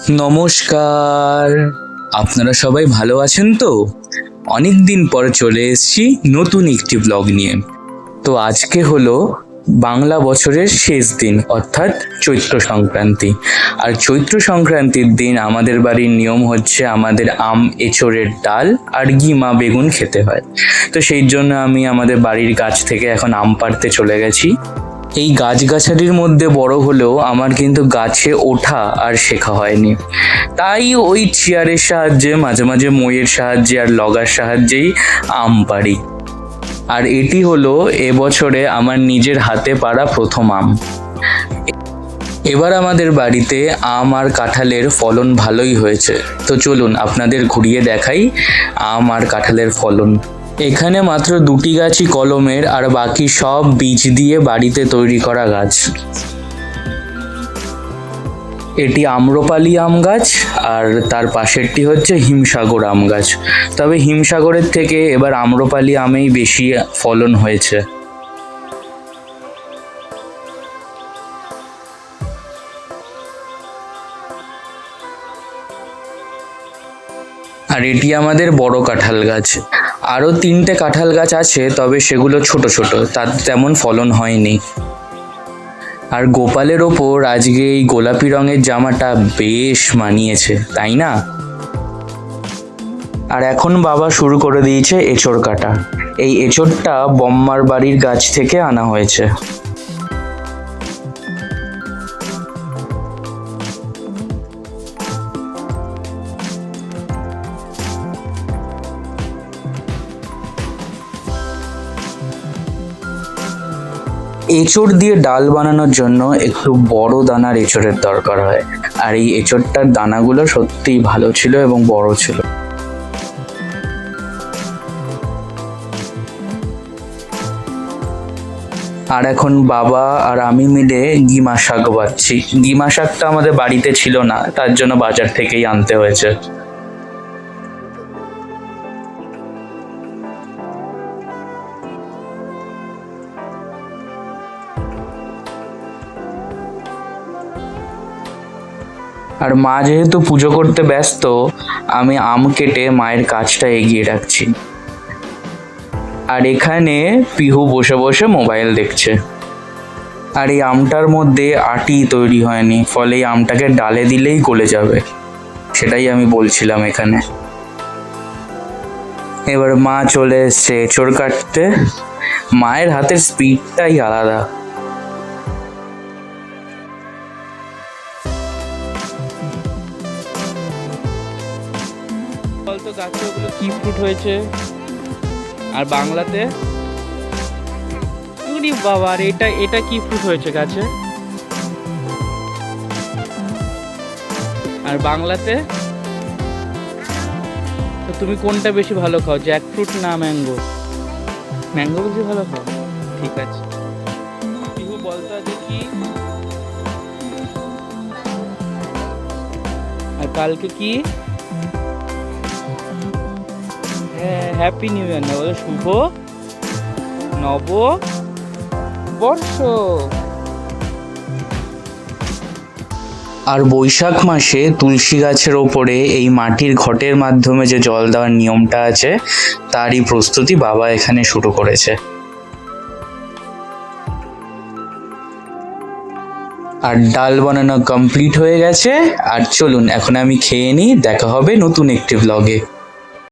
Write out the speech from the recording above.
নমস্কার। আপনারা সবাই ভালো আছেন তো? অনেক দিন পর চলে এসেছি নতুন একটি ব্লগ নিয়ে। তো আজকে হলো বাংলা বছরের শেষ দিন, অর্থাৎ চৈত্র সংক্রান্তি। আর চৈত্র সংক্রান্তির দিন আমাদের বাড়ির নিয়ম হচ্ছে আমাদের এঁচোড়ের ডাল আর গিমা বেগুন খেতে হয়। তো সেই জন্য আমি আমাদের বাড়ির গাছ থেকে এখন আম পাড়তে চলে গেছি। এই গাছগাছালির মধ্যে বড় হলেও আমার কিন্তু গাছে ওঠা আর শেখা হয়নি, তাই ওই চেয়ারের সাহায্যে, মাঝে মাঝে মইয়ের সাহায্যে আর লগার সাহায্যেই আম পাড়ি। আর এটি হলো এবছরে আমার নিজের হাতে পাড়া প্রথম আম। এবার আমাদের বাড়িতে আম আর কাঁঠালের ফলন ভালোই হয়েছে। তো চলুন আপনাদের ঘুরিয়ে দেখাই আম আর কাঁঠালের ফলন। এখানে মাত্র 2টি গাছই কলমের, আর বাকি সব বীজ দিয়ে বাড়িতে তৈরি করা গাছ। এটি আম্রপালি আম গাছ, আর তার পাশেরটি হচ্ছে হিমসাগর আম গাছ। তবে হিমসাগরের থেকে এবার আম্রপালি আমেই বেশি ফলন হয়েছে। আর এটি আমাদের বড় কাঁঠাল গাছ। আরও 3টে কাঁঠাল গাছ আছে, তবে সেগুলো ছোট ছোট, তার তেমন ফলন হয়নি। আর গোপালের ওপর আজকে এই গোলাপি রঙের জামাটা বেশ মানিয়েছে, তাই না? আর এখন বাবা শুরু করে দিয়েছে এঁচোড় কাটা। এই এঁচোড়টা বম্মার বাড়ির গাছ থেকে আনা হয়েছে। এঁচোড় দিয়ে ডাল বানানোর জন্য একটু বড় দানার এঁচোড়ের দরকার হয়, আর এই এঁচোড়টার দানাগুলো সত্যিই ভালো ছিল এবং বড় ছিল। আর এখন বাবা আর আমি মিলে গিমা শাক বাচ্ছি। গিমা শাকটা আমাদের বাড়িতে ছিল না, তার জন্য বাজার থেকেই আনতে হয়েছে। আর মা যেহেতু পুজো করতে ব্যস্ত, আমি আম কেটে মায়ের কাজটা এগিয়ে রাখছি। আর এখানে পিহু বসে বসে মোবাইল দেখছে। আর এই আমটার মধ্যে আটি তৈরি হয়নি, ফলে এই আমটাকে ডালে দিলেই গলে যাবে, সেটাই আমি বলছিলাম এখানে। এবার মা চলে এসছে এঁচোড় কাটতে। মায়ের হাতের স্পিডটাই আলাদা। বলতো গাছে ওগুলো কি ফ্রুট হয়েছে? আর বাংলাতে বাবা, আর এটা এটা কি ফ্রুট হয়েছে গাছে? আর বাংলাতে তো তুমি কোনটা বেশি ভালো খাও, জ্যাক ফ্রুট না ম্যাঙ্গো? ম্যাঙ্গো বেশি ভালো খাও, ঠিক আছে। পিহু বলতো আজকে কি? আর কালকে কি? হ্যাপি নিউ ইয়ার না, বলো শুভ নববর্ষ। আর বৈশাখ মাসে তুলসী গাছের ওপরে এই মাটির ঘটের মাধ্যমে যে জল দেওয়ার নিয়মটা আছে, তারই প্রস্তুতি বাবা এখানে শুরু করেছে। আর ডাল বানানো কমপ্লিট হয়ে গেছে। আর চলুন এখন আমি খেয়ে নিই, দেখা হবে নতুন একটি ব্লগে।